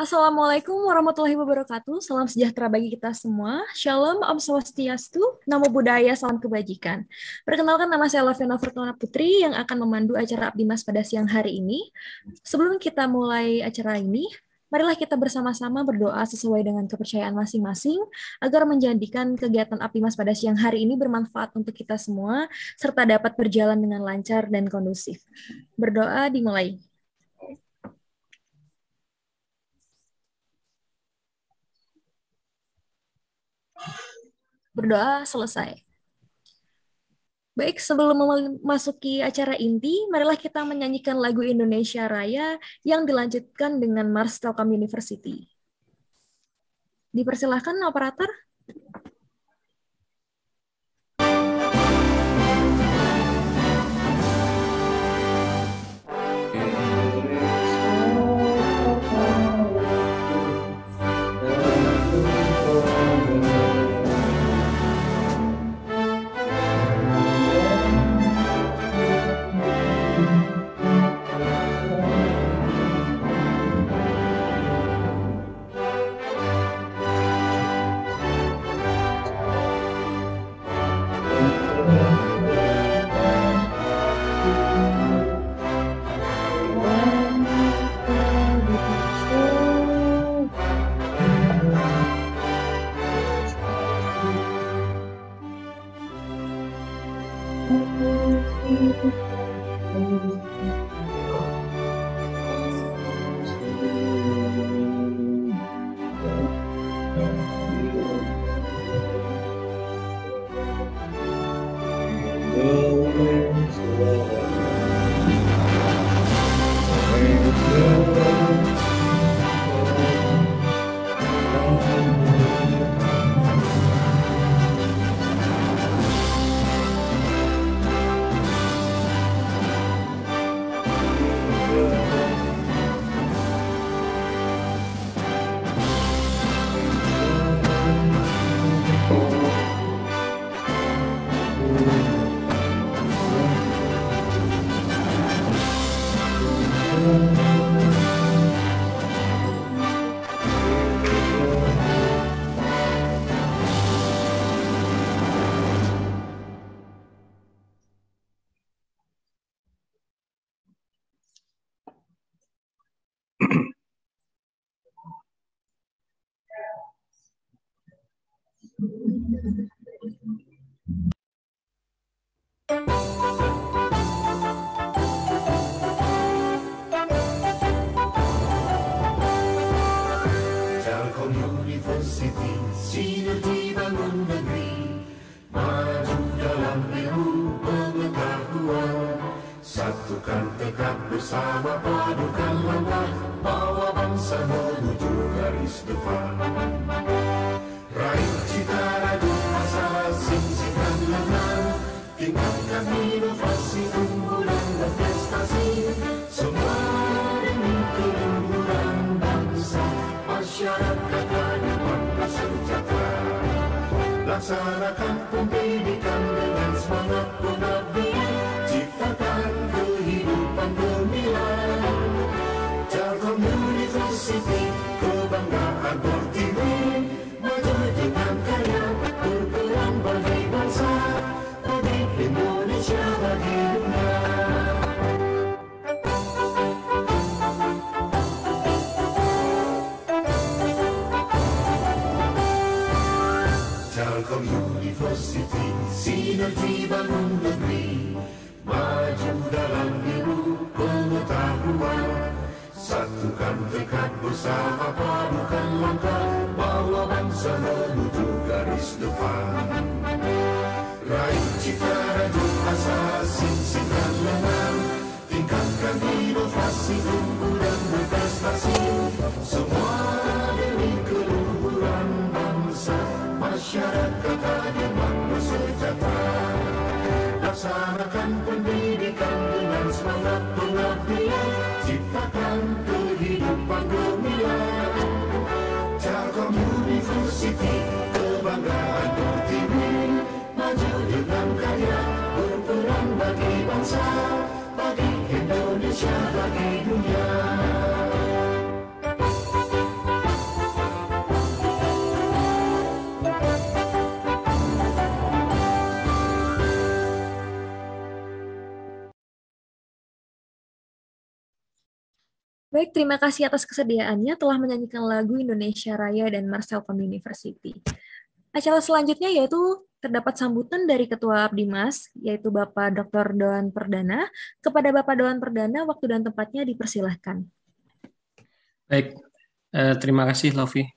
Assalamualaikum warahmatullahi wabarakatuh. Salam sejahtera bagi kita semua. Shalom, Om Swastiastu, Namo Buddhaya, salam kebajikan. Perkenalkan, nama saya Laviana Fortuna Putri yang akan memandu acara Abdi Mas pada siang hari ini. Sebelum kita mulai acara ini, marilah kita bersama-sama berdoa sesuai dengan kepercayaan masing-masing agar menjadikan kegiatan Abdi Mas pada siang hari ini bermanfaat untuk kita semua serta dapat berjalan dengan lancar dan kondusif. Berdoa dimulai. Berdoa selesai. Baik, sebelum memasuki acara inti, marilah kita menyanyikan lagu Indonesia Raya yang dilanjutkan dengan Mars Telkom University. Dipersilahkan, operator. Telkom University, sinergi bangun negeri, maju dalam ilmu pengetahuan. Satukan tekad bersama, padukan langkah, bawa bangsa menuju garis depan. Raih cita raju asa, sing-singkan lengan, tingkatkan inovasi, unggulan dan prestasi. Semua demi keluhuran bangsa, masyarakat dan bangsa sejahtera. Laksanakan pendidikan dengan semangat pengabdian, ciptakan kehidupan gemilang. Telkom University, kebanggaan Pertiwi, maju dengan karya, berperan bagi bangsa, bagi Indonesia, bagi dunia. Telkom University, sinergi bangun negeri, maju dalam ilmu pengetahuan. Satukan tekad bersama, padukan langkah, bawa bangsa menuju garis depan. Raih cita raju asa, sing-singkan lengan, tingkatkan inovasi, unggulan berprestasi. Semua demi keluhuran bangsa, masyarakat adil makmur sejahtera. Laksanakan pendidikan dengan semangat pengabdian, ciptakan kehidupan gemilang. Telkom University, kebanggaan Pertiwi, maju dengan karya, berperan bagi bangsa, bagi Indonesia, bagi dunia. Baik, terima kasih atas kesediaannya telah menyanyikan lagu Indonesia Raya dan Marcelcom University. Acara selanjutnya yaitu terdapat sambutan dari Ketua Abdimas, yaitu Bapak Dr. Doan Perdana. Kepada Bapak Doan Perdana, waktu dan tempatnya dipersilahkan. Baik, terima kasih Lofi.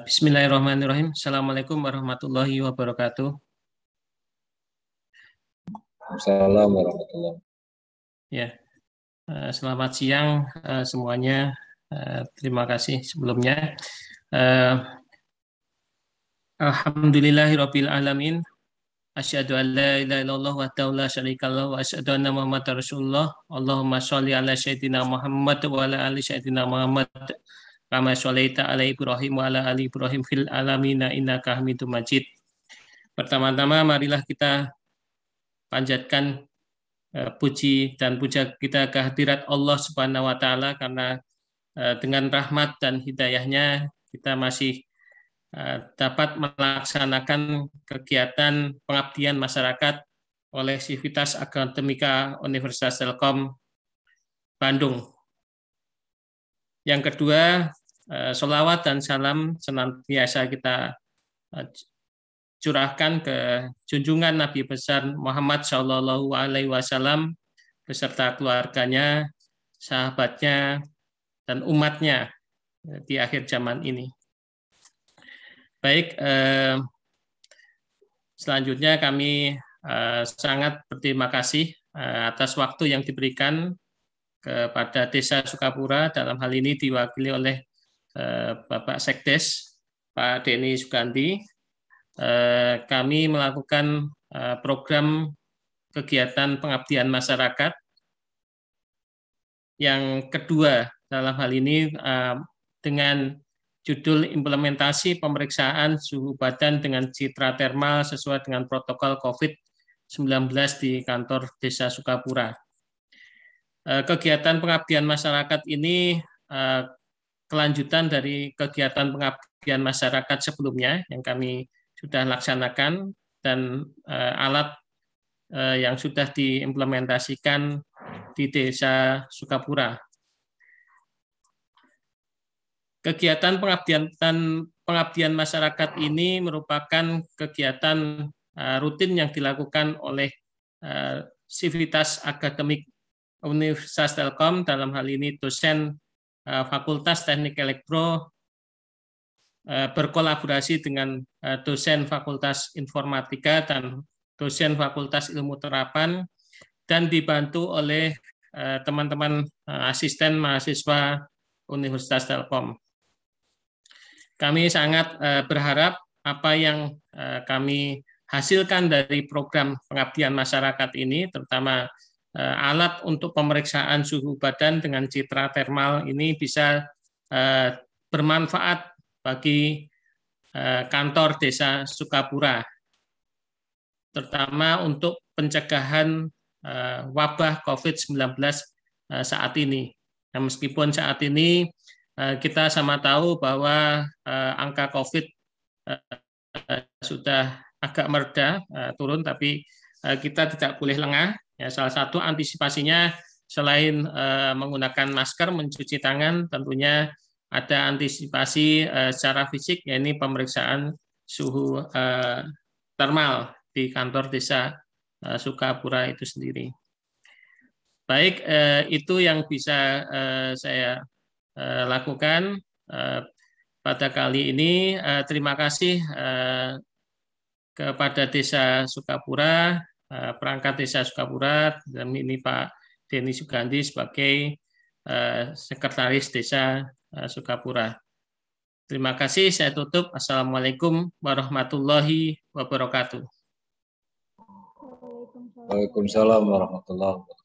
Bismillahirrahmanirrahim. Assalamualaikum warahmatullahi wabarakatuh. Assalamualaikum warahmatullahi wabarakatuh. Ya, selamat siang semuanya. Terima kasih sebelumnya. Alhamdulillahirabbil alamin. Asyhadu an la ilaha illallah wahdahu la syarikalah wa asyhadu anna Muhammadar Rasulullah. Allahumma sholli ala sayyidina Muhammad wa ala ali sayyidina Muhammad. Kama sholaita ala Ibrahim wa ala ali Ibrahim fil alamina innaka Hamidum Majid. Pertama-tama marilah kita panjatkan puji dan puja kita kehadirat Allah Subhanahu wa taala karena dengan rahmat dan hidayahnya kita masih dapat melaksanakan kegiatan pengabdian masyarakat oleh Sivitas Akademika Universitas Telkom Bandung. Yang kedua, sholawat dan salam senantiasa kita curahkan ke junjungan Nabi besar Muhammad Shallallahu Alaihi Wasallam beserta keluarganya, sahabatnya, dan umatnya di akhir zaman ini. Baik, selanjutnya kami sangat berterima kasih atas waktu yang diberikan kepada Desa Sukapura, dalam hal ini diwakili oleh Bapak Sekdes, Pak Denny Sugandi. Kami melakukan program kegiatan pengabdian masyarakat. Yang kedua, dalam hal ini dengan judul implementasi pemeriksaan suhu badan dengan citra termal sesuai dengan protokol COVID-19 di kantor Desa Sukapura. Kegiatan pengabdian masyarakat ini kelanjutan dari kegiatan pengabdian masyarakat sebelumnya yang kami sudah laksanakan dan alat yang sudah diimplementasikan di Desa Sukapura. Kegiatan pengabdian masyarakat ini merupakan kegiatan rutin yang dilakukan oleh Sivitas Akademik Universitas Telkom, dalam hal ini dosen Fakultas Teknik Elektro berkolaborasi dengan dosen Fakultas Informatika dan dosen Fakultas Ilmu Terapan, dan dibantu oleh teman-teman asisten mahasiswa Universitas Telkom. Kami sangat berharap apa yang kami hasilkan dari program pengabdian masyarakat ini, terutama alat untuk pemeriksaan suhu badan dengan citra termal ini, bisa bermanfaat bagi kantor Desa Sukapura, terutama untuk pencegahan wabah COVID-19 saat ini. Nah, meskipun saat ini kita sama tahu bahwa angka COVID sudah agak mereda, turun, tapi kita tidak boleh lengah. Ya, salah satu antisipasinya selain menggunakan masker, mencuci tangan, tentunya ada antisipasi secara fisik, yaitu pemeriksaan suhu termal di kantor Desa Sukapura itu sendiri. Baik, itu yang bisa saya lakukan pada kali ini. Terima kasih kepada Desa Sukapura, perangkat Desa Sukapura, dan ini Pak Denny Sugandi sebagai Sekretaris Desa Sukapura. Terima kasih, saya tutup. Assalamualaikum warahmatullahi wabarakatuh. Waalaikumsalam warahmatullahi wabarakatuh.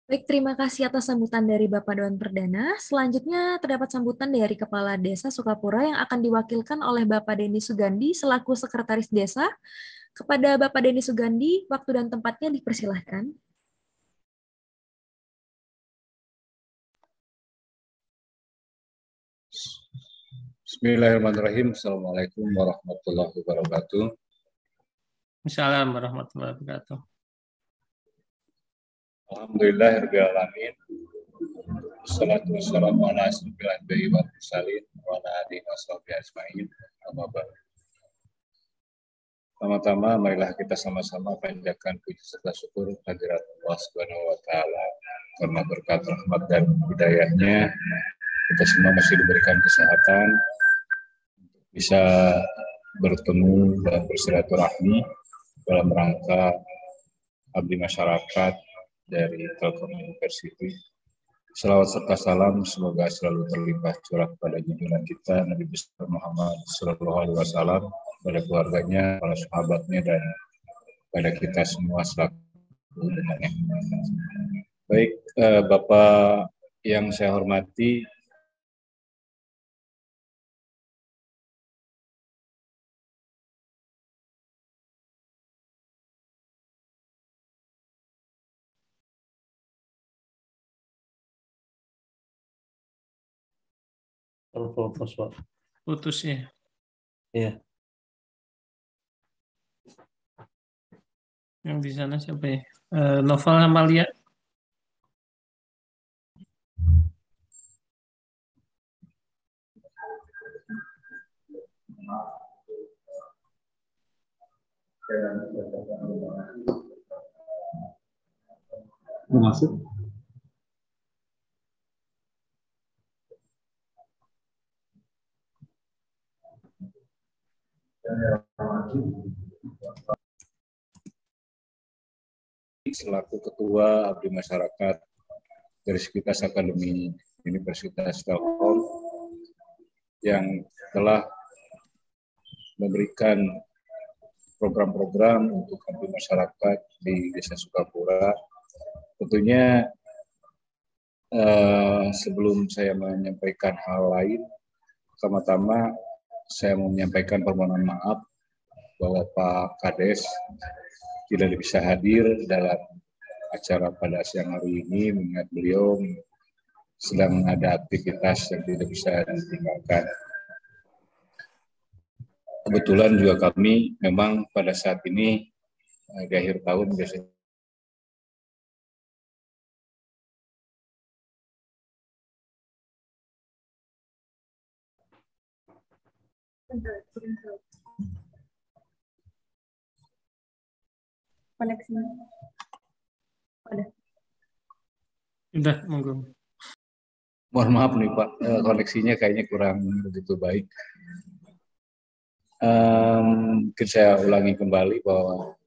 Baik, terima kasih atas sambutan dari Bapak Doan Perdana. Selanjutnya terdapat sambutan dari Kepala Desa Sukapura yang akan diwakilkan oleh Bapak Denny Sugandi selaku Sekretaris Desa. Kepada Bapak Denny Sugandi, waktu dan tempatnya dipersilahkan. Bismillahirrahmanirrahim. Assalamualaikum warahmatullahi wabarakatuh. Assalamualaikum warahmatullahi wabarakatuh. Alhamdulillahirrahmanirrahim. Wassalatu wassalamu ala asyrofil anbiya'i wal mursalin wa ala alihi washabihi ajmain. Amma ba'du. Pertama-tama marilah kita sama-sama panjatkan puji serta syukur kehadirat Allah Subhanahu wa taala karena berkat rahmat dan hidayahnya kita semua masih diberikan kesehatan untuk bisa bertemu dan bersilaturahmi dalam rangka abdi masyarakat dari Telkom University. Selawat serta salam semoga selalu terlimpah curah pada junjungan kita Nabi besar Muhammad Sallallahu Alaihi Wasallam, pada keluarganya, para sahabatnya, dan pada kita semua selaku umatnya. Baik, Bapak yang saya hormati, Putus ya. Iya. Yang di sana siapa ya? Novel Amalia. Masuk. selaku Ketua Abdi Masyarakat dari Sekuritas Akademi Universitas Telkom yang telah memberikan program-program untuk abdi masyarakat di Desa Sukapura. Tentunya sebelum saya menyampaikan hal lain, pertama-tama saya mau menyampaikan permohonan maaf bahwa Pak Kades tidak bisa hadir dalam acara pada siang hari ini mengingat beliau sedang ada aktivitas yang tidak bisa ditinggalkan. Kebetulan juga kami memang pada saat ini di akhir tahun biasanya koneksinya. Udah, monggo. mohon maaf nih Pak, koneksinya kayaknya kurang begitu baik. Mungkin saya ulangi kembali bahwa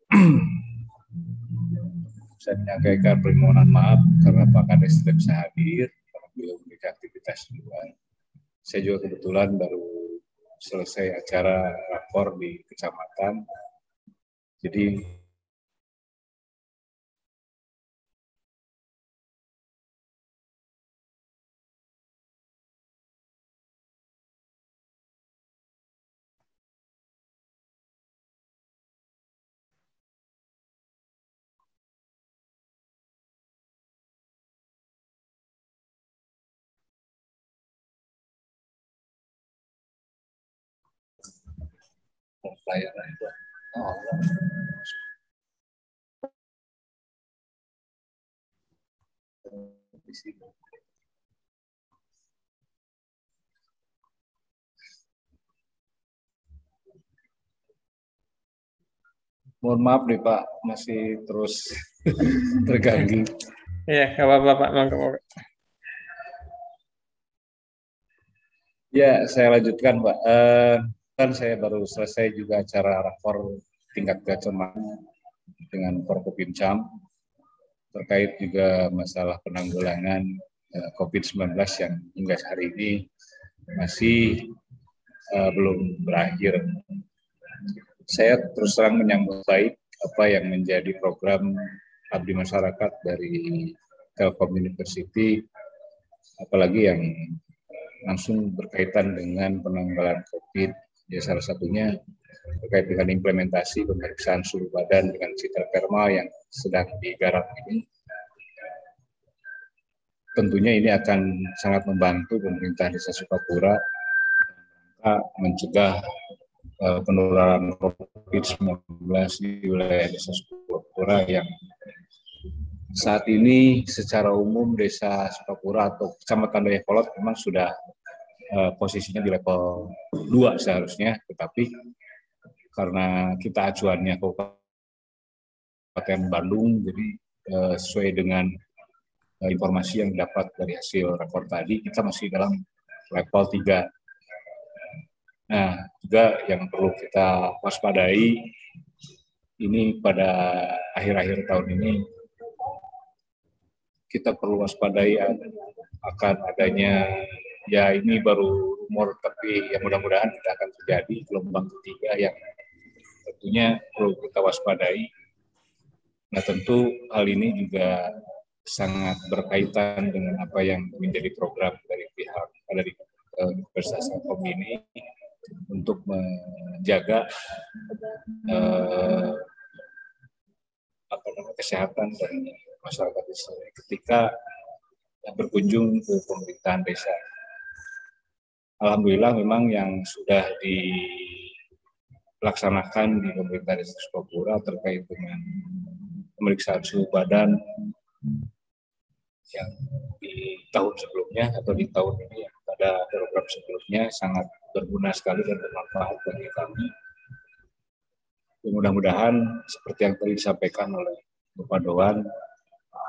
saya menyampaikan permohonan maaf karena Pak Kades tidak bisa hadir karena beliau memiliki aktivitas di luar. Saya juga kebetulan baru selesai acara rapor di kecamatan, jadi pelayanan itu. Di sini. Mohon maaf nih Pak, masih terus terganggu. Iya, nggak apa-apa Pak, monggo. Ya, saya lanjutkan Pak. Kan saya baru selesai juga acara rapor tingkat kecamatan dengan Forkopimcam terkait juga masalah penanggulangan COVID-19 yang hingga hari ini masih belum berakhir. Saya terus terang menyambut baik apa yang menjadi program abdi masyarakat dari Telkom University, apalagi yang langsung berkaitan dengan penanggulangan COVID. Ya, salah satunya terkait dengan implementasi pemeriksaan suhu badan dengan citra thermal yang sedang digarap ini. Tentunya ini akan sangat membantu pemerintah Desa Sukapura mencegah penularan COVID-19 di wilayah Desa Sukapura yang saat ini secara umum Desa Sukapura atau Kecamatan Dayakolot memang sudah posisinya di level 2 seharusnya, tetapi karena kita acuannya Kabupaten Bandung, jadi sesuai dengan informasi yang dapat dari hasil rapor tadi, kita masih dalam level 3. Nah, juga yang perlu kita waspadai, ini pada akhir-akhir tahun ini, kita perlu waspadai akan adanya, ya ini baru rumor, tapi ya mudah-mudahan tidak akan terjadi gelombang ketiga yang tentunya perlu kita waspadai. Nah, tentu hal ini juga sangat berkaitan dengan apa yang menjadi program dari pihak dari Universitas Telkom ini untuk menjaga kesehatan dari masyarakat desa ketika berkunjung ke pemerintahan desa. Alhamdulillah memang yang sudah dilaksanakan di pemerintah Desa Sukapura terkait dengan pemeriksaan suhu badan yang di tahun sebelumnya atau di tahun ini yang pada program sebelumnya sangat berguna sekali dan bermanfaat bagi kami. Mudah-mudahan seperti yang tadi disampaikan oleh Bapak Doan,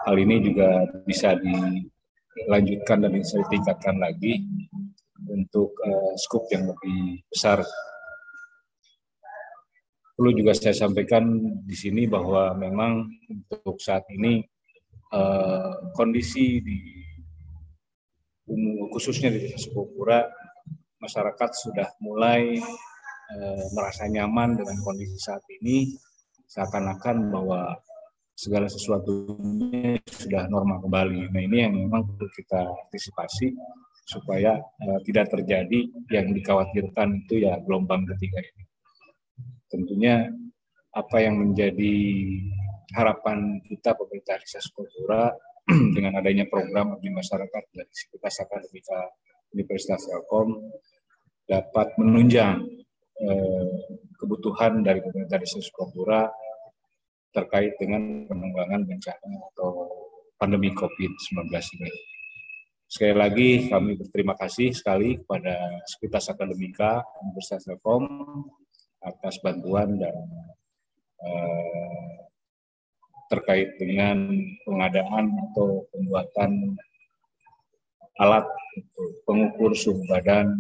hal ini juga bisa dilanjutkan dan bisa ditingkatkan lagi untuk skop yang lebih besar. Perlu juga saya sampaikan di sini bahwa memang untuk saat ini kondisi khususnya di Desa Sukapura, masyarakat sudah mulai merasa nyaman dengan kondisi saat ini, seakan-akan bahwa segala sesuatunya sudah normal kembali. Nah, ini yang memang perlu kita antisipasi supaya tidak terjadi yang dikhawatirkan itu ya gelombang ketiga ini. Tentunya apa yang menjadi harapan kita pemerintah Desa Sukapura dengan adanya program di masyarakat dari Sivitas Akademika Universitas Telkom dapat menunjang kebutuhan dari pemerintah Desa Sukapura terkait dengan penanggulangan bencana atau pandemi COVID-19 ini. Sekali lagi kami berterima kasih sekali kepada Sivitas Akademika Universitas Telkom atas bantuan dan terkait dengan pengadaan atau pembuatan alat untuk pengukur suhu badan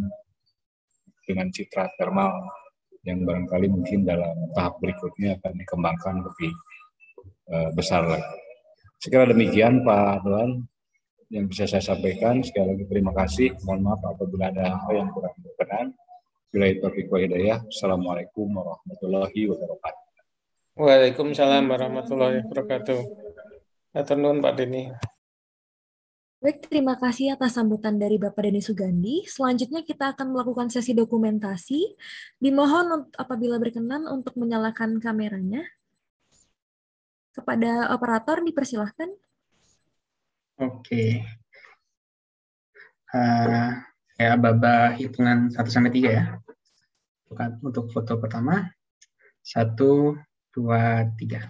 dengan citra thermal yang barangkali mungkin dalam tahap berikutnya akan dikembangkan lebih besar lagi. Sekira demikian Pak Doan yang bisa saya sampaikan. Sekali lagi terima kasih. Mohon maaf apabila ada hal yang kurang berkenan. Billahi taufiq wa hidayah. Assalamualaikum warahmatullahi wabarakatuh. Waalaikumsalam warahmatullahi wabarakatuh. Hatur nuhun Pak Denny. Baik, terima kasih atas sambutan dari Bapak Denny Sugandi. Selanjutnya kita akan melakukan sesi dokumentasi. Dimohon apabila berkenan untuk menyalakan kameranya. Kepada operator dipersilahkan. Oke. Ya, Baba hitungan 1-3 ya. Untuk foto pertama, 1, 2, 3.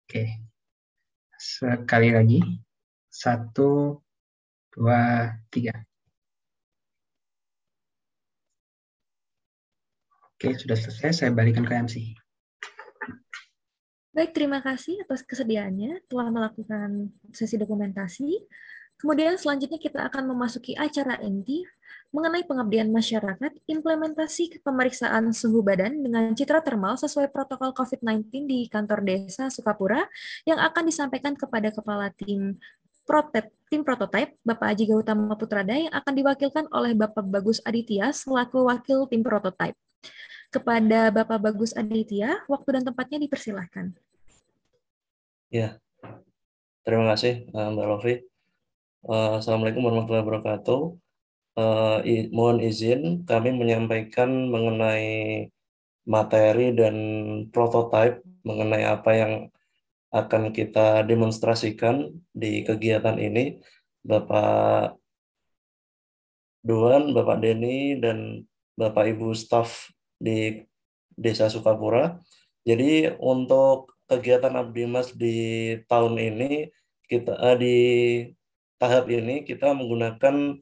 Oke. Sekali lagi. 1, 2, 3. Oke, sudah selesai. Saya balikan ke MC. Baik, terima kasih atas kesediaannya telah melakukan sesi dokumentasi. Kemudian selanjutnya kita akan memasuki acara inti mengenai pengabdian masyarakat, implementasi pemeriksaan suhu badan dengan citra thermal sesuai protokol COVID-19 di kantor Desa Sukapura yang akan disampaikan kepada Kepala Tim Prototype, Bapak Aji Gautama Putrada, yang akan diwakilkan oleh Bapak Bagus Aditya selaku Wakil Tim Prototype. Kepada Bapak Bagus Aditya, waktu dan tempatnya dipersilahkan. Ya, terima kasih Mbak Lofi. Assalamualaikum warahmatullahi wabarakatuh. Mohon izin kami menyampaikan mengenai materi dan prototipe mengenai apa yang akan kita demonstrasikan di kegiatan ini. Bapak Doan, Bapak Denny, dan Bapak Ibu staf di Desa Sukapura Jadi untuk kegiatan Abdimas di tahun ini di tahap ini kita menggunakan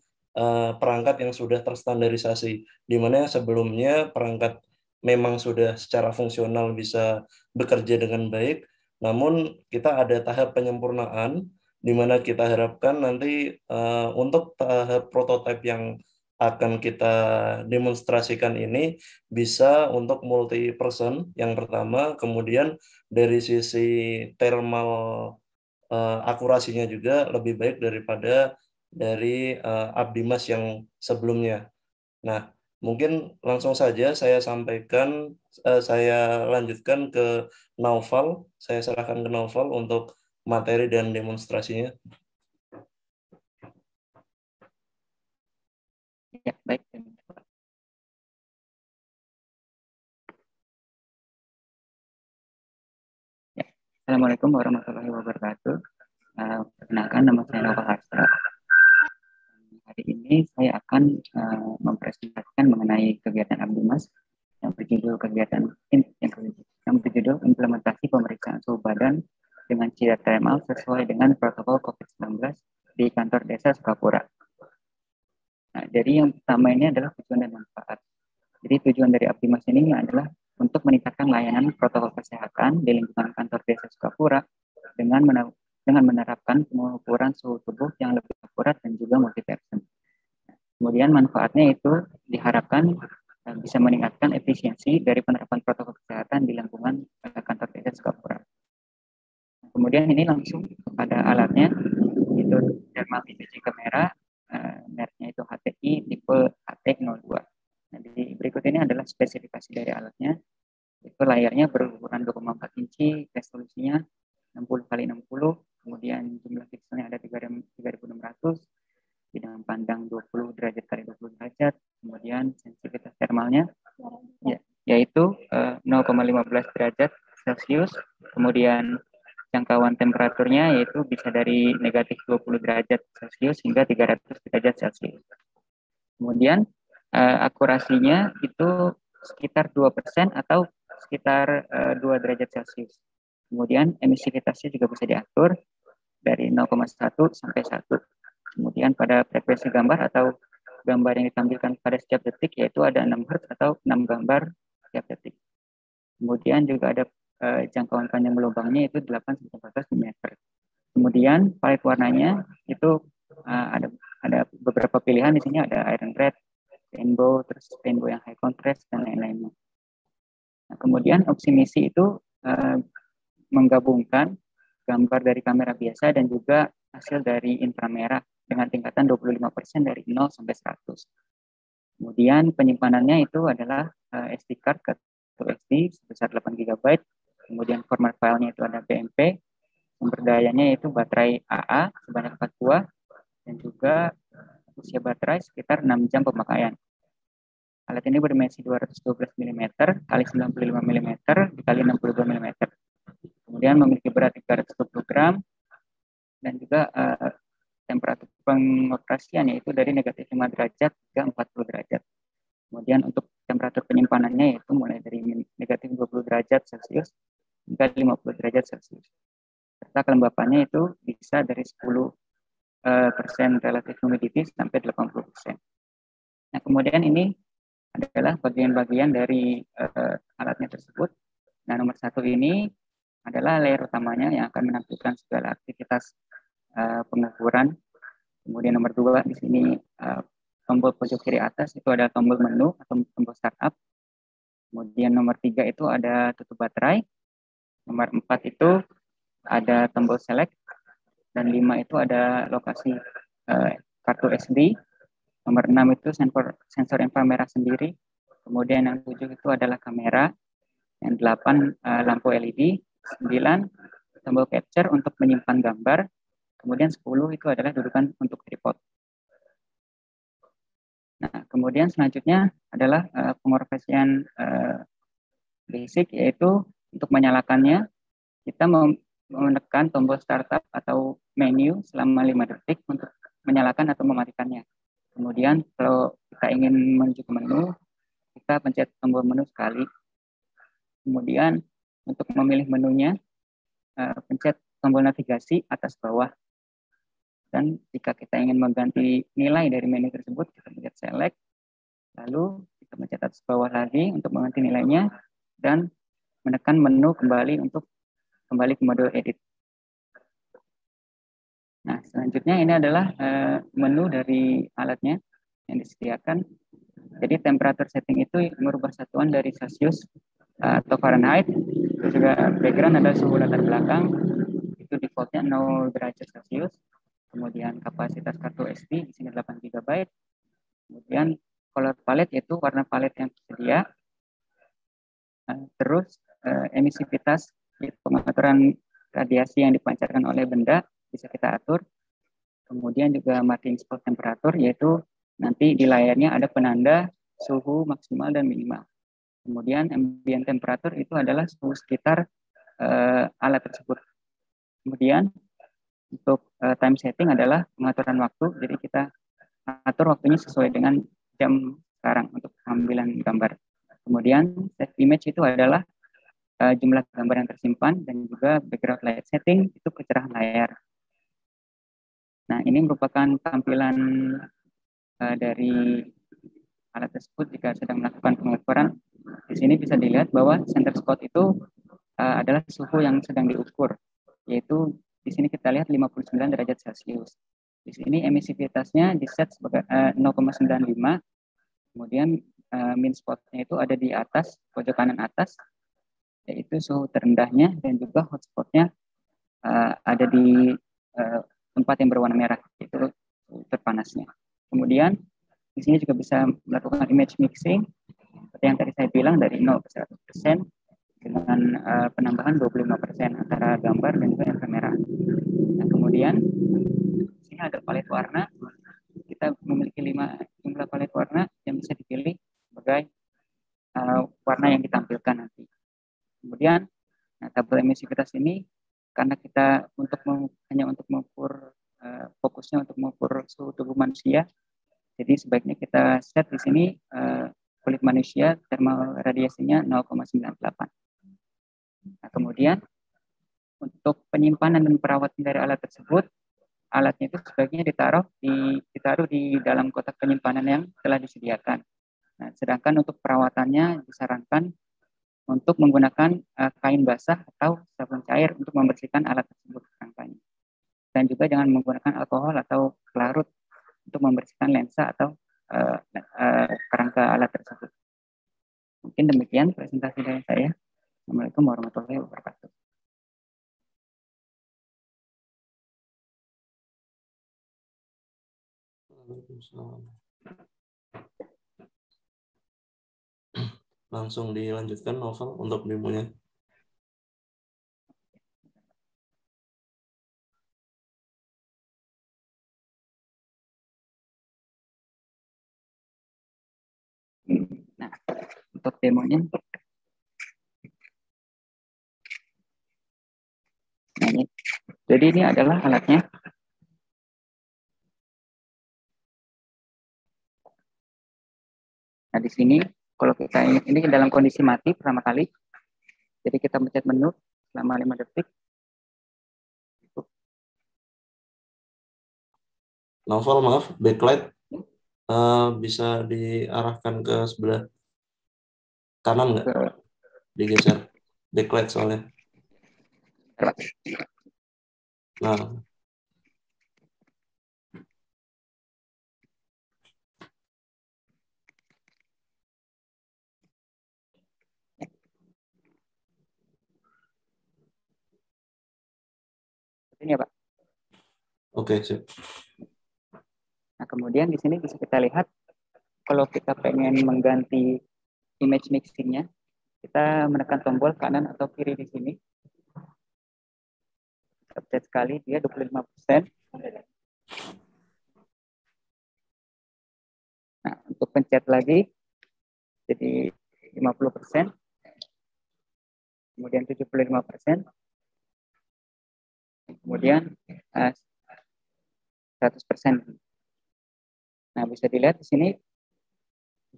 perangkat yang sudah terstandarisasi, di mana sebelumnya perangkat memang sudah secara fungsional bisa bekerja dengan baik, namun kita ada tahap penyempurnaan di mana kita harapkan nanti untuk tahap prototipe yang akan kita demonstrasikan ini bisa untuk multi person yang pertama, kemudian dari sisi thermal akurasinya juga lebih baik daripada dari Abdimas yang sebelumnya. Nah, mungkin langsung saja saya sampaikan, saya lanjutkan ke Naufal, saya serahkan ke Naufal untuk materi dan demonstrasinya. Ya, baik. Ya. Assalamualaikum warahmatullahi wabarakatuh. Perkenalkan, nama saya Nova Hasra. Hari ini saya akan mempresentasikan mengenai kegiatan Abdimas yang berjudul implementasi pemeriksaan suhu badan dengan cidar thermal sesuai dengan protokol COVID-19 di kantor desa Sukapura. Nah, jadi yang pertama ini adalah tujuan dan manfaat. Jadi tujuan dari Abdimas ini adalah untuk meningkatkan layanan protokol kesehatan di lingkungan kantor desa Sukapura dengan menerapkan pengukuran suhu tubuh yang lebih akurat dan juga multi-person. Kemudian manfaatnya itu diharapkan bisa meningkatkan efisiensi dari penerapan protokol kesehatan di lingkungan kantor desa Sukapura. Kemudian ini langsung pada alatnya, itu thermal imaging kamera, mereknya itu HTI tipe HT02. Nah, di berikut ini adalah spesifikasi dari alatnya. Itu layarnya berukuran 2,4 inci, resolusinya 60x60, kemudian jumlah pikselnya ada 3600, bidang pandang 20 derajat x 20 derajat, kemudian sensitivitas termalnya yaitu 0,15 derajat Celcius, kemudian jangkauan temperaturnya yaitu bisa dari negatif 20 derajat Celcius hingga 300 derajat Celcius. Kemudian akurasinya itu sekitar 2% atau sekitar 2 derajat Celcius. Kemudian emisivitasnya juga bisa diatur dari 0,1 sampai 1. Kemudian pada frekuensi gambar atau gambar yang ditampilkan pada setiap detik yaitu ada 6 Hz atau 6 gambar setiap detik. Kemudian juga ada jangkauan panjang lubangnya itu 8-14 mm. Kemudian palet warnanya itu ada beberapa pilihan di sini, ada iron red, rainbow, terus rainbow yang high contrast dan lain-lainnya. Nah, kemudian opsi misi itu menggabungkan gambar dari kamera biasa dan juga hasil dari inframerah dengan tingkatan 25% dari 0 sampai 100. Kemudian penyimpanannya itu adalah SD card atau SD sebesar 8 GB. Kemudian format filenya itu ada BMP. Sumber dayanya itu baterai AA sebanyak 4 buah dan juga usia baterai sekitar 6 jam pemakaian. Alat ini berdimensi 212 mm kali 95 mm dikali 62 mm. Kemudian memiliki berat 320 gram dan juga temperatur pengoperasian yaitu dari negatif 5 derajat hingga 40 derajat. Kemudian untuk temperatur penyimpanannya yaitu mulai dari negatif 20 derajat Celcius hingga 50 derajat Celcius. Serta kelembapannya itu bisa dari 10% relative humidity sampai 80%. Nah, kemudian ini adalah bagian-bagian dari alatnya tersebut. Nah, nomor 1 ini adalah layer utamanya yang akan menampilkan segala aktivitas pengukuran. Kemudian nomor 2 di sini tombol pojok kiri atas itu ada tombol menu atau tombol startup. Kemudian nomor 3 itu ada tutup baterai. Nomor 4 itu ada tombol select. Dan 5 itu ada lokasi kartu SD. Nomor 6 itu sensor inframerah sendiri. Kemudian yang 7 itu adalah kamera. Yang 8 lampu LED. 9 tombol capture untuk menyimpan gambar. Kemudian 10 itu adalah dudukan untuk tripod. Nah, kemudian selanjutnya adalah pengoperasian basic, yaitu untuk menyalakannya kita menekan tombol startup atau menu selama 5 detik untuk menyalakan atau mematikannya. Kemudian kalau kita ingin menuju ke menu, kita pencet tombol menu sekali. Kemudian Untuk memilih menunya, pencet tombol navigasi atas bawah. Dan jika kita ingin mengganti nilai dari menu tersebut, kita pencet select. Lalu kita pencet atas bawah lagi untuk mengganti nilainya. Dan menekan menu kembali untuk kembali ke mode edit. Nah, selanjutnya ini adalah menu dari alatnya yang disediakan. Jadi temperatur setting itu merubah satuan dari Celsius atau Fahrenheit. Terus juga background adalah suhu latar belakang. Itu defaultnya 0 derajat Celsius. Kemudian kapasitas kartu SD di sini 8 GB. Kemudian color palette yaitu warna palet yang tersedia. Terus emisivitas yaitu pengaturan radiasi yang dipancarkan oleh benda bisa kita atur. Kemudian juga marking spot temperatur yaitu nanti di layarnya ada penanda suhu maksimal dan minimal. Kemudian ambient temperatur itu adalah suhu sekitar alat tersebut. Kemudian untuk time setting adalah pengaturan waktu. Jadi kita atur waktunya sesuai dengan jam sekarang untuk pengambilan gambar. Kemudian save image itu adalah jumlah gambar yang tersimpan dan juga background light setting itu kecerahan layar. Nah, ini merupakan tampilan dari alat tersebut jika sedang melakukan pengukuran. Di sini bisa dilihat bahwa center spot itu adalah suhu yang sedang diukur, yaitu di sini kita lihat 59 derajat Celcius. Di sini emisivitasnya di set sebagai 0,95. Kemudian min spotnya itu ada di atas, pojok kanan atas, yaitu suhu terendahnya, dan juga hotspotnya ada di tempat yang berwarna merah, itu terpanasnya. Kemudian di sini juga bisa melakukan image mixing seperti yang tadi saya bilang dari 0 ke 100% dengan penambahan 25% antara gambar dan juga yang kamera. Nah, kemudian di sini ada palet warna. Kita memiliki 5 jumlah palet warna yang bisa dipilih sebagai warna yang ditampilkan nanti. Kemudian tabel emisivitas ini karena kita hanya untuk mengukur fokusnya untuk mengukur suhu tubuh manusia, jadi sebaiknya kita set di sini kulit manusia thermal radiasinya 0,98. Nah, kemudian untuk penyimpanan dan perawatan dari alat tersebut, alatnya itu sebaiknya ditaruh di dalam kotak penyimpanan yang telah disediakan. Nah, sedangkan untuk perawatannya disarankan untuk menggunakan kain basah atau sabun cair untuk membersihkan alat tersebut kerangkanya. Dan juga jangan menggunakan alkohol atau pelarut untuk membersihkan lensa atau kerangka alat tersebut. Mungkin demikian presentasi dari saya. Assalamualaikum warahmatullahi wabarakatuh. Langsung dilanjutkan Novel untuk demonya. Nah, untuk demonya, jadi ini adalah alatnya. Nah, di sini kalau kita ini dalam kondisi mati pertama kali, jadi kita pencet menu selama 5 detik. Novel, maaf, backlight bisa diarahkan ke sebelah kanan nggak? Digeser backlight soalnya. Nah. Ini ya, Pak. Oke, sip. Nah, kemudian di sini bisa kita lihat kalau kita pengen mengganti image mixing-nya, kita menekan tombol kanan atau kiri di sini. Kita pencet sekali, dia 25%. Nah, untuk pencet lagi, jadi 50%. Kemudian 75%. Kemudian 100%. Nah, bisa dilihat di sini.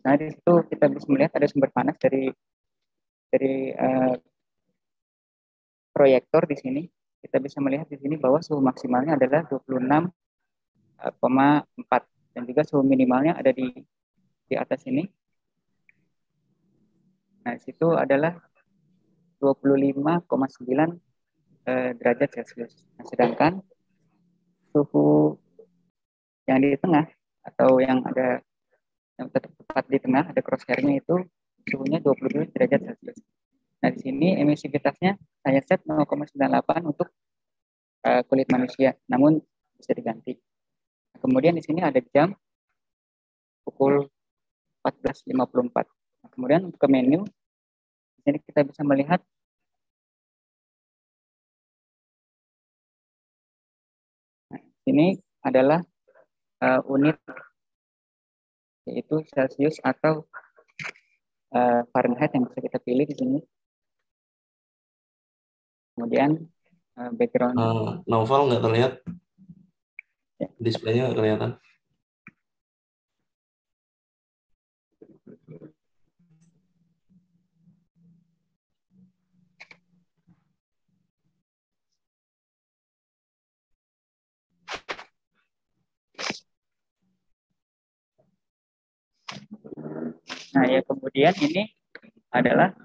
Nah, di situ kita bisa melihat ada sumber panas dari proyektor di sini, kita bisa melihat di sini bahwa suhu maksimalnya adalah 26,4 dan juga suhu minimalnya ada di atas ini. Nah, situ adalah 25,9 derajat Celcius. Nah, sedangkan suhu yang di tengah atau yang tepat di tengah ada crosshair-nya itu suhunya 22 derajat Celcius. Nah, di sini emisivitasnya saya set 0,98 untuk kulit manusia, namun bisa diganti. Kemudian di sini ada jam pukul 14.54. Nah, kemudian ke menu, di sini kita bisa melihat ini adalah unit, yaitu Celcius atau Fahrenheit yang bisa kita pilih di sini. Kemudian background. Novel nggak terlihat, Ya. displaynya nggak kelihatan. Nah, ya kemudian ini adalah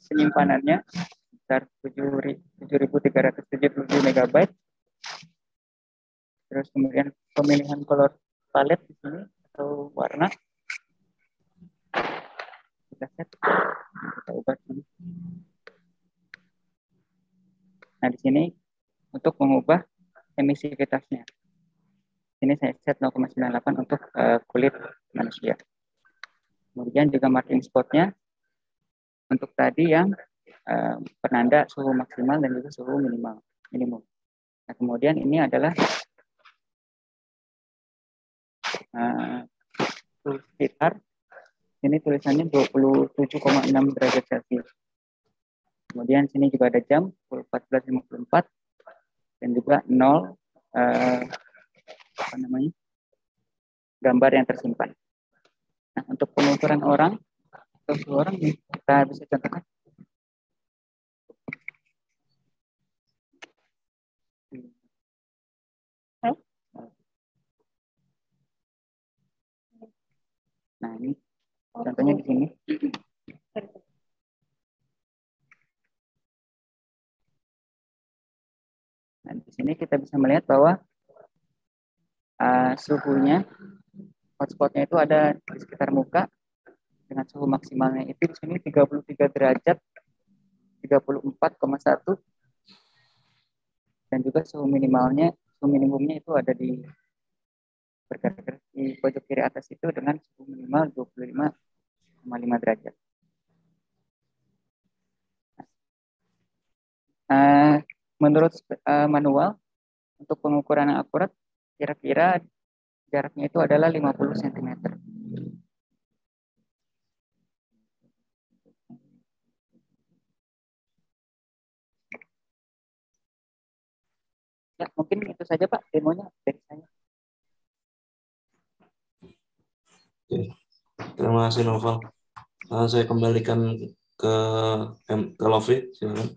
penyimpanannya sebesar 7.377 MB. Terus kemudian pemilihan color palette di sini atau warna. Kita set, kita ubah sini. Nah, di sini untuk mengubah emisivitasnya. Ini saya set 0,98 untuk kulit manusia. Kemudian juga marking spotnya untuk tadi yang penanda suhu maksimal dan juga suhu minimum. Nah, kemudian ini adalah suhu sekitar. Ini tulisannya 27,6 derajat Celcius. Kemudian sini juga ada jam pukul 14.54 dan juga 0 gambar yang tersimpan. Nah, untuk pengukuran orang atau suhu orang kita bisa contohkan. Nah, ini contohnya di sini. Nah, di sini kita bisa melihat bahwa suhunya, hotspotnya itu ada di sekitar muka dengan suhu maksimalnya itu di sini 33 derajat 34,1 dan juga suhu minimumnya itu ada di bergerak di pojok kiri atas itu dengan suhu minimal 25,5 derajat. Menurut manual untuk pengukuran yang akurat kira-kira jaraknya itu adalah 50 cm. Ya, mungkin itu saja Pak demonya dari saya. Oke. Terima kasih Novel. Saya kembalikan ke Lofi, silakan.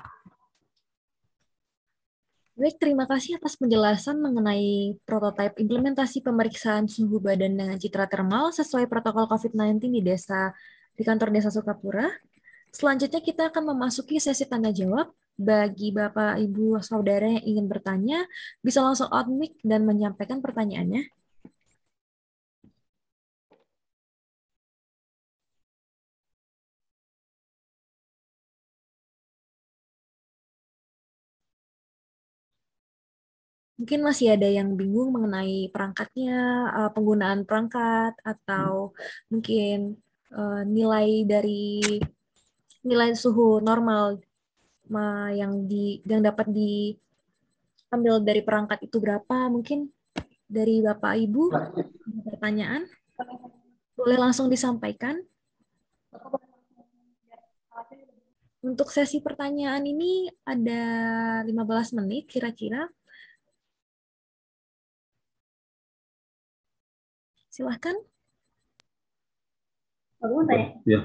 Baik, terima kasih atas penjelasan mengenai prototipe implementasi pemeriksaan suhu badan dengan citra termal sesuai protokol COVID-19 di kantor Desa Sukapura. Selanjutnya kita akan memasuki sesi tanya jawab. Bagi Bapak, Ibu, Saudara yang ingin bertanya, bisa langsung on mic dan menyampaikan pertanyaannya. Mungkin masih ada yang bingung mengenai perangkatnya, penggunaan perangkat, atau mungkin nilai suhu normal yang dapat diambil dari perangkat itu berapa. Mungkin dari Bapak Ibu ada pertanyaan, boleh langsung disampaikan. Untuk sesi pertanyaan ini ada 15 menit kira-kira. Silahkan. Ya.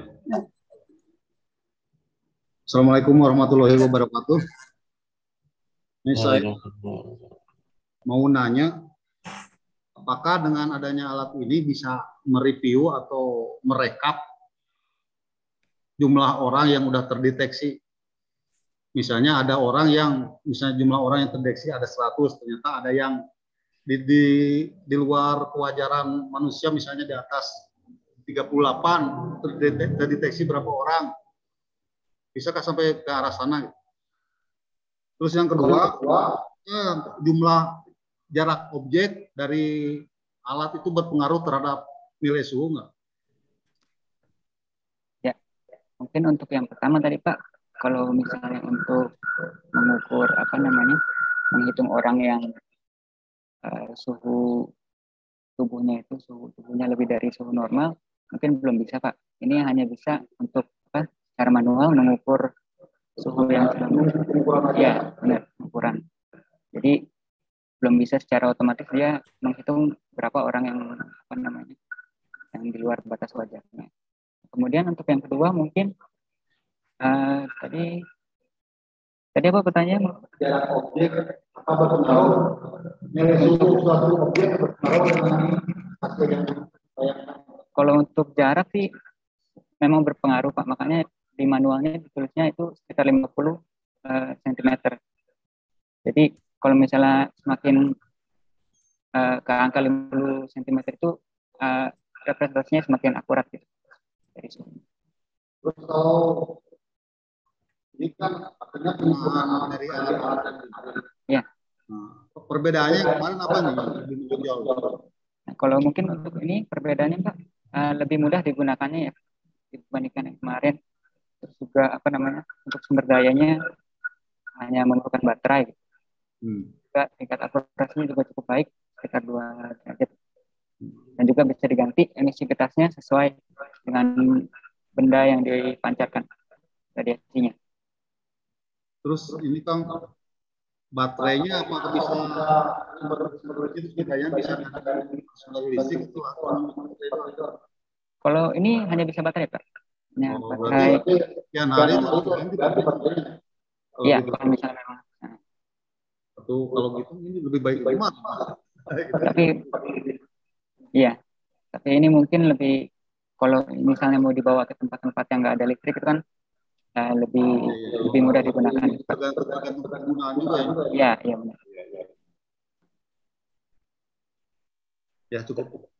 Assalamualaikum warahmatullahi wabarakatuh. Ini saya mau nanya, apakah dengan adanya alat ini bisa mereview atau merekap jumlah orang yang udah terdeteksi? Misalnya ada orang yang, misalnya jumlah orang yang terdeteksi ada 100, ternyata ada yang di luar kewajaran manusia, misalnya di atas 38, terdeteksi berapa orang. Bisakah sampai ke arah sana? Terus yang kedua, jumlah jarak objek dari alat itu berpengaruh terhadap nilai suhu nggak? Ya, mungkin untuk yang pertama tadi Pak, kalau misalnya untuk mengukur menghitung orang yang suhu tubuhnya lebih dari suhu normal, mungkin belum bisa Pak. Ini hanya bisa untuk secara manual mengukur suhu yang ya benar ukuran. Jadi belum bisa secara otomatis dia menghitung berapa orang yang yang di luar batas wajarnya. Kemudian untuk yang kedua mungkin tadi apa pertanyaan? Jarak objek apa berpengaruh nilai suhu suatu objek berpengaruh dengan hasil yang ditayangkan? Kalau untuk jarak sih memang berpengaruh Pak, makanya di manualnya ditulisnya itu sekitar 50 cm. Jadi kalau misalnya semakin ke angka 50 cm itu representasinya semakin akurat gitu. Terus kalau ini kan akhirnya penggunaan dari alat-alat ya. Perbedaannya kemarin apa nih? Nah, kalau mungkin untuk ini perbedaannya Pak lebih mudah digunakannya ya dibandingkan yang kemarin. Terus juga untuk sumber dayanya hanya memerlukan baterai. Juga tingkat akurasinya juga cukup baik, sekitar 2 derajat. Dan juga bisa diganti emisivitasnya sesuai dengan benda yang dipancarkan radiasinya. Terus ini kan baterainya apakah bisa sumber itu bedanya bisa dari sumber listrik itu atau? Kalau ini hanya bisa baterai Pak. Hanya baterai. Sekian hari itu baterainya. Iya, kalau misalnya memang. Kalau gitu ini lebih baik rumah. Tapi ini mungkin lebih kalau misalnya mau dibawa ke tempat-tempat yang nggak ada listrik itu kan lebih mudah digunakan. Tergantung penggunaan juga ya. Iya benar. Ya cukup.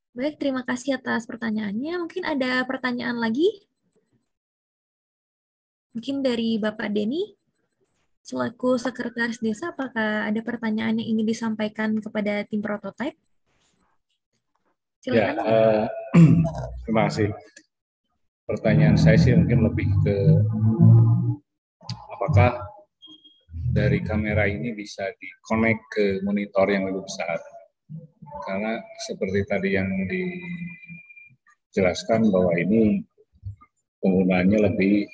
Baik, terima kasih atas pertanyaannya. Mungkin ada pertanyaan lagi? Mungkin dari Bapak Denny, selaku Sekretaris Desa, apakah ada pertanyaan yang ingin disampaikan kepada tim prototipe? Silakan. Ya, terima kasih. Pertanyaan saya sih mungkin lebih ke apakah dari kamera ini bisa di-connect ke monitor yang lebih besar? Karena seperti tadi yang dijelaskan bahwa ini penggunaannya lebih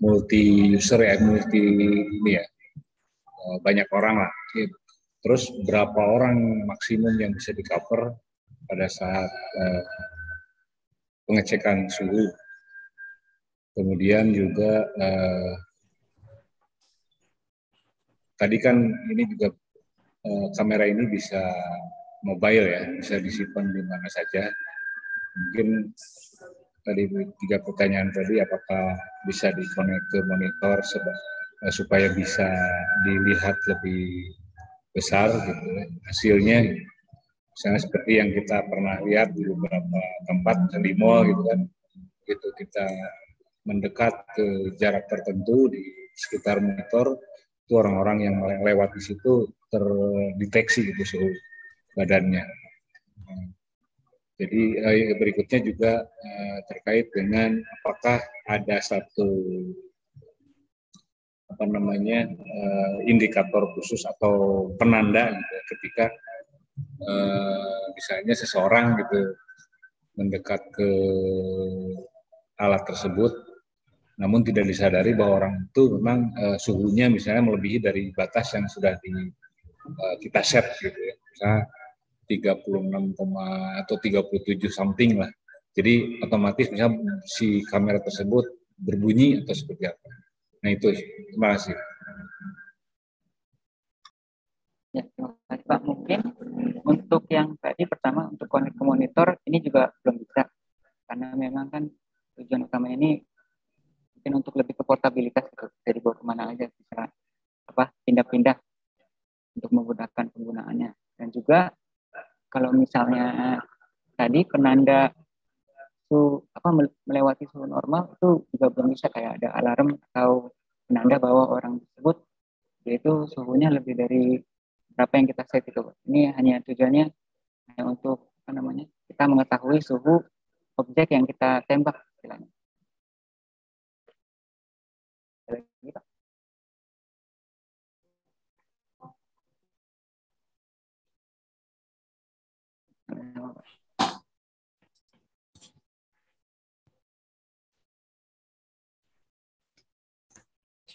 multi user ya, banyak orang lah. Terus berapa orang maksimum yang bisa di-cover pada saat pengecekan suhu. Kemudian juga tadi kan ini juga kamera ini bisa mobile ya, bisa disimpan di mana saja. Mungkin tadi 3 pertanyaan tadi, apakah bisa di-connect ke monitor supaya bisa dilihat lebih besar gitu hasilnya. Misalnya seperti yang kita pernah lihat di beberapa tempat di mall gitu kan, gitu kita mendekat ke jarak tertentu di sekitar monitor, itu orang-orang yang lewat di situ terdeteksi gitu suhu badannya. Jadi berikutnya juga terkait dengan apakah ada satu indikator khusus atau penanda gitu, ketika misalnya seseorang gitu mendekat ke alat tersebut, namun tidak disadari bahwa orang itu memang suhunya misalnya melebihi dari batas yang sudah kita set gitu ya, misalnya 36, atau 37 something lah. Jadi otomatis misalnya si kamera tersebut berbunyi atau seperti apa. Nah itu, terima kasih. Ya, terima kasih Pak. Mungkin untuk yang tadi pertama untuk connect ke monitor ini juga belum bisa karena memang kan tujuan utamanya ini mungkin untuk lebih ke portabilitas gitu. Jadi bawa kemana aja bisa pindah-pindah untuk menggunakan penggunaannya. Dan juga kalau misalnya tadi penanda melewati suhu normal itu juga belum bisa, kayak ada alarm atau penanda bahwa orang tersebut yaitu suhunya lebih dari berapa yang kita set itu. Ini hanya tujuannya hanya untuk kita mengetahui suhu objek yang kita tembak istilahnya.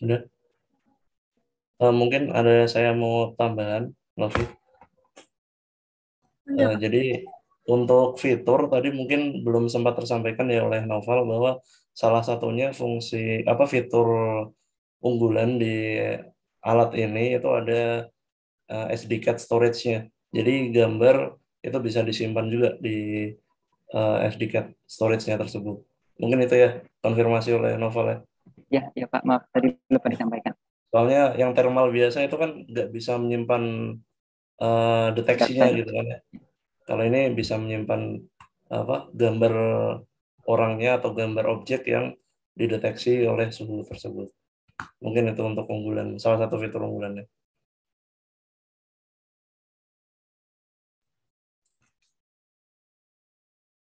Sudah. Mungkin saya mau tambahan, Novi. Jadi untuk fitur tadi mungkin belum sempat tersampaikan ya oleh Noval bahwa salah satunya fitur unggulan di alat ini itu ada SD card storage-nya. Jadi gambar itu bisa disimpan juga di SD card storage-nya tersebut. Mungkin itu ya konfirmasi oleh Noval ya. Ya Pak, maaf tadi lupa disampaikan. Soalnya yang thermal biasa itu kan nggak bisa menyimpan deteksinya gitu kan ya. Kalau ini bisa menyimpan gambar orangnya atau gambar objek yang dideteksi oleh suhu tersebut. Mungkin itu untuk unggulan, salah satu fitur unggulannya.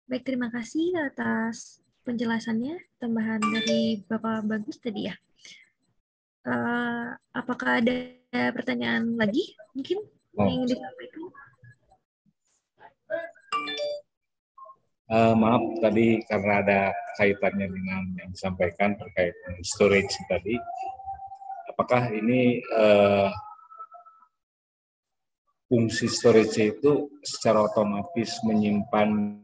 Baik, terima kasih atas penjelasannya, tambahan dari Bapak Bagus tadi ya. Apakah ada pertanyaan lagi mungkin yang ingin disampaikan? Maaf tadi karena ada kaitannya dengan yang disampaikan terkait storage tadi. Apakah ini fungsi storage itu secara otomatis menyimpan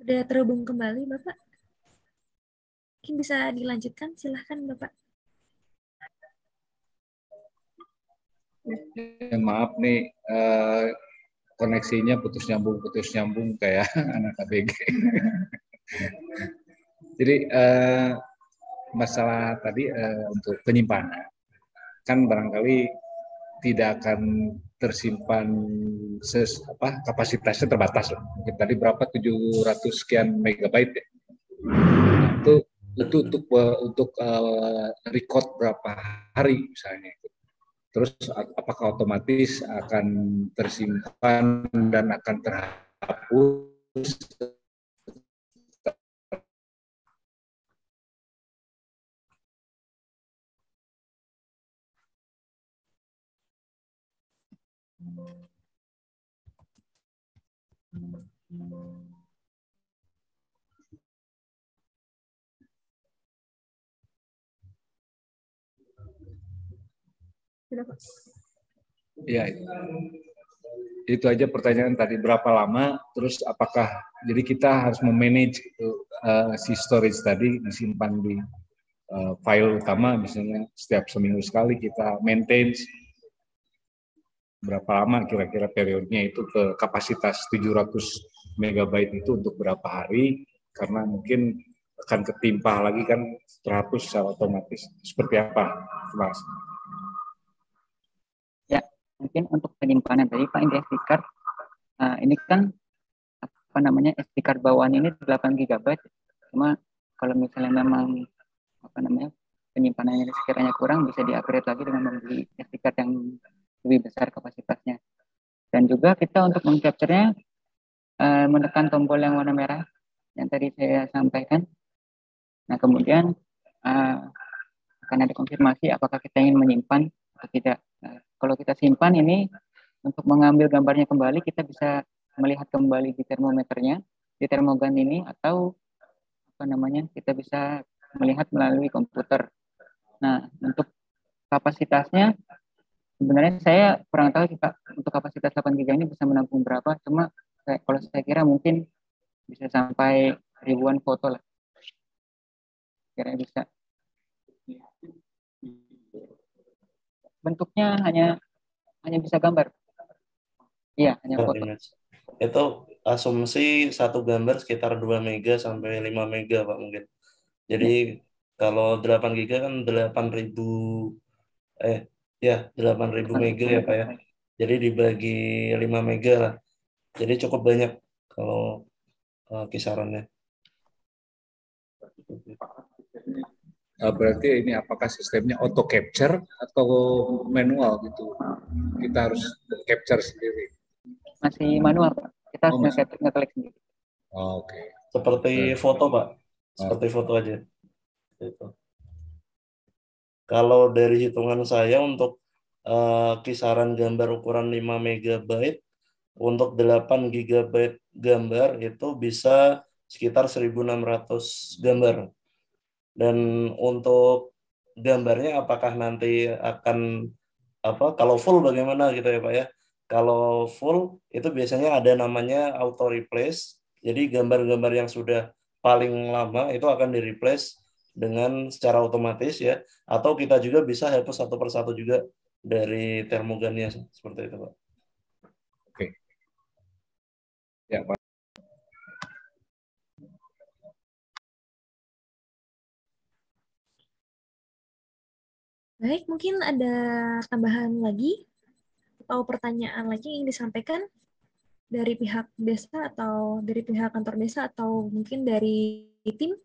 Sudah terhubung kembali, Bapak? Mungkin bisa dilanjutkan, silahkan Bapak. Ya, maaf nih, koneksinya putus nyambung kayak anak ABG. Jadi masalah tadi untuk penyimpanan, kan barangkali tidak akan tersimpan kapasitasnya terbatas lah. Mungkin tadi berapa 700 sekian megabyte ya. Nah, itu untuk record berapa hari misalnya. Terus apakah otomatis akan tersimpan dan akan terhapus ya, itu aja pertanyaan tadi, berapa lama, terus apakah jadi kita harus memanage si storage tadi disimpan di file utama, misalnya setiap seminggu sekali kita maintain, berapa lama kira-kira periodenya itu ke kapasitas 700 megabyte itu untuk berapa hari, karena mungkin akan ketimpa lagi kan, terhapus secara otomatis. Seperti apa? Terima kasih. Mungkin untuk penyimpanan tadi Pak, ini SD card ini kan SD card bawaan ini 8 GB. Cuma kalau misalnya memang penyimpanannya sekiranya kurang, bisa di-upgrade lagi dengan membeli SD card yang lebih besar kapasitasnya. Dan juga kita untuk meng-capture-nya menekan tombol yang warna merah yang tadi saya sampaikan. Nah, kemudian akan ada konfirmasi apakah kita ingin menyimpan atau tidak. Nah, kalau kita simpan ini, untuk mengambil gambarnya kembali, kita bisa melihat kembali di termometernya, di termogan ini, atau apa namanya, kita bisa melihat melalui komputer. Nah, untuk kapasitasnya, sebenarnya saya kurang tahu sih Pak, untuk kapasitas 8 GB ini bisa menampung berapa, cuma kalau saya kira mungkin bisa sampai ribuan foto lah. Kira bisa. Bentuknya hanya bisa gambar. Iya, hanya foto. Itu asumsi satu gambar sekitar 2 mega sampai 5 mega Pak mungkin. Jadi kalau 8 giga kan 8.000 mega ya Pak ya. Jadi dibagi 5 mega lah. Jadi cukup banyak kalau kisarannya. Berarti ini apakah sistemnya auto capture atau manual gitu? Kita harus capture sendiri. Masih manual Pak. Kita harus nge-klik sendiri. Oke. Seperti foto Pak. Seperti foto aja. Gitu. Kalau dari hitungan saya untuk kisaran gambar ukuran 5 MB untuk 8 GB gambar itu bisa sekitar 1.600 gambar. Dan untuk gambarnya apakah nanti akan kalau full bagaimana gitu ya Pak ya. Kalau full itu biasanya ada namanya auto replace. Jadi gambar-gambar yang sudah paling lama itu akan di-replace dengan secara otomatis ya, atau kita juga bisa hapus satu persatu juga dari termogannya seperti itu Pak. Oke. Ya Pak. Baik, mungkin ada tambahan lagi atau pertanyaan lagi yang disampaikan dari pihak desa atau dari pihak kantor desa atau mungkin dari tim?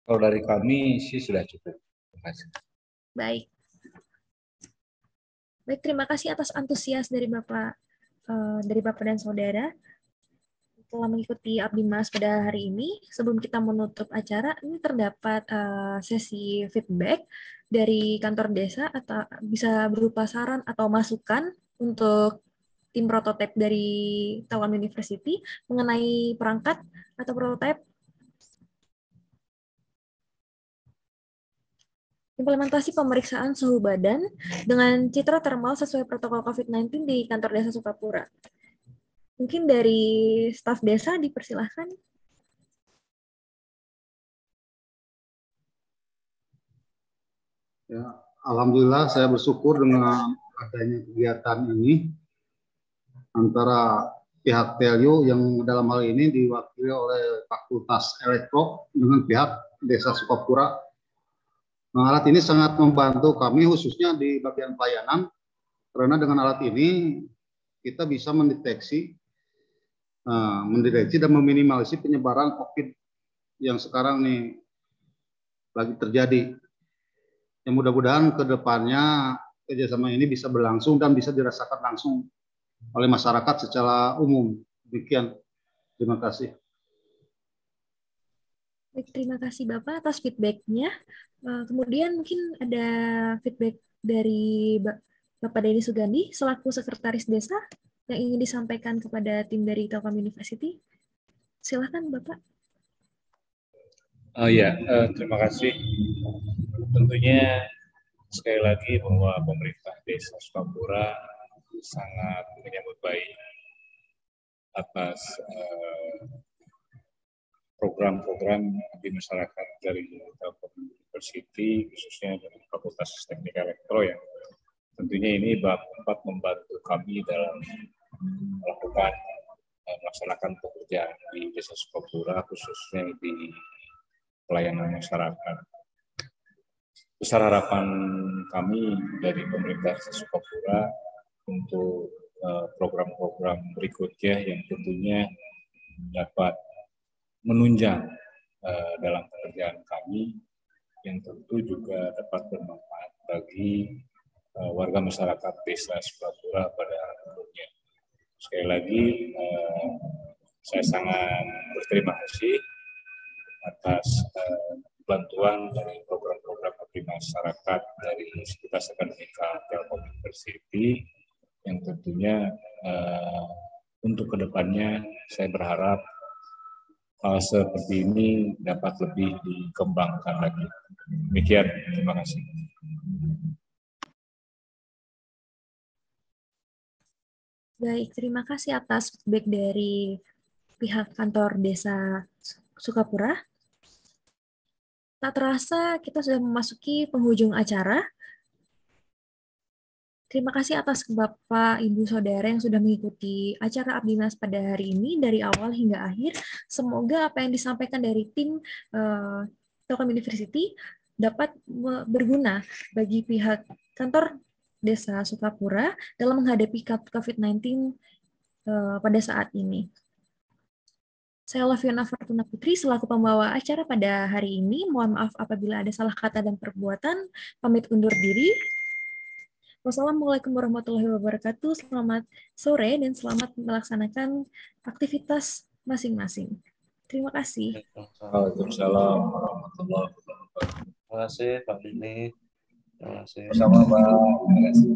Kalau dari kami sih sudah cukup. Terima kasih. Baik. Baik, terima kasih atas antusias dari Bapak dan Saudara telah mengikuti Abdimas pada hari ini. Sebelum kita menutup acara, ini terdapat sesi feedback dari kantor desa atau bisa berupa saran atau masukan untuk tim prototipe dari Telkom University mengenai perangkat atau prototipe implementasi pemeriksaan suhu badan dengan citra termal sesuai protokol COVID-19 di kantor desa Sukapura. Mungkin dari staf desa dipersilahkan. Ya, alhamdulillah saya bersyukur dengan adanya kegiatan ini antara pihak TLU yang dalam hal ini diwakili oleh Fakultas Elektro dengan pihak Desa Sukapura. Nah, alat ini sangat membantu kami khususnya di bagian pelayanan karena dengan alat ini kita bisa mendeteksi dan meminimalisir penyebaran COVID yang sekarang nih lagi terjadi. Yang mudah-mudahan ke depannya kerjasama ini bisa berlangsung dan bisa dirasakan langsung oleh masyarakat secara umum. Demikian. Terima kasih. Baik, terima kasih Bapak atas feedback-nya. Kemudian mungkin ada feedback dari Bapak Denny Sugandi selaku Sekretaris Desa yang ingin disampaikan kepada tim dari Telkom University. Silakan Bapak. Terima kasih. Tentunya sekali lagi bahwa pemerintah Desa Sukapura sangat menyambut baik atas program-program di masyarakat dari Telkom University, khususnya dari Fakultas Teknik Elektro yang tentunya ini dapat membantu kami dalam melaksanakan pekerjaan di Desa Sukapura, khususnya di pelayanan masyarakat. Besar harapan kami dari pemerintah Desa Sukapura untuk program-program berikutnya yang tentunya dapat menunjang dalam pekerjaan kami, yang tentu juga dapat bermanfaat bagi warga masyarakat Desa Sukapura pada umumnya. Sekali lagi, saya sangat berterima kasih atas bantuan dari program-program Abdimas masyarakat dari Universitas Akademika Telkom University yang tentunya untuk kedepannya saya berharap hal seperti ini dapat lebih dikembangkan lagi. Demikian, terima kasih. Baik, terima kasih atas feedback dari pihak kantor Desa Sukapura. Tak terasa kita sudah memasuki penghujung acara. Terima kasih atas Bapak, Ibu, Saudara yang sudah mengikuti acara Abdi Mas pada hari ini dari awal hingga akhir. Semoga apa yang disampaikan dari tim Telkom University dapat berguna bagi pihak kantor Desa Sukapura dalam menghadapi COVID-19 pada saat ini. Saya Laviana Fortuna Putri selaku pembawa acara pada hari ini. Mohon maaf apabila ada salah kata dan perbuatan. Pamit undur diri. Wassalamualaikum warahmatullahi wabarakatuh. Selamat sore dan selamat melaksanakan aktivitas masing-masing. Terima kasih. Waalaikumsalam warahmatullahi wabarakatuh. Terima kasih Pak Dini. Terima kasih. Sama-sama. Terima kasih.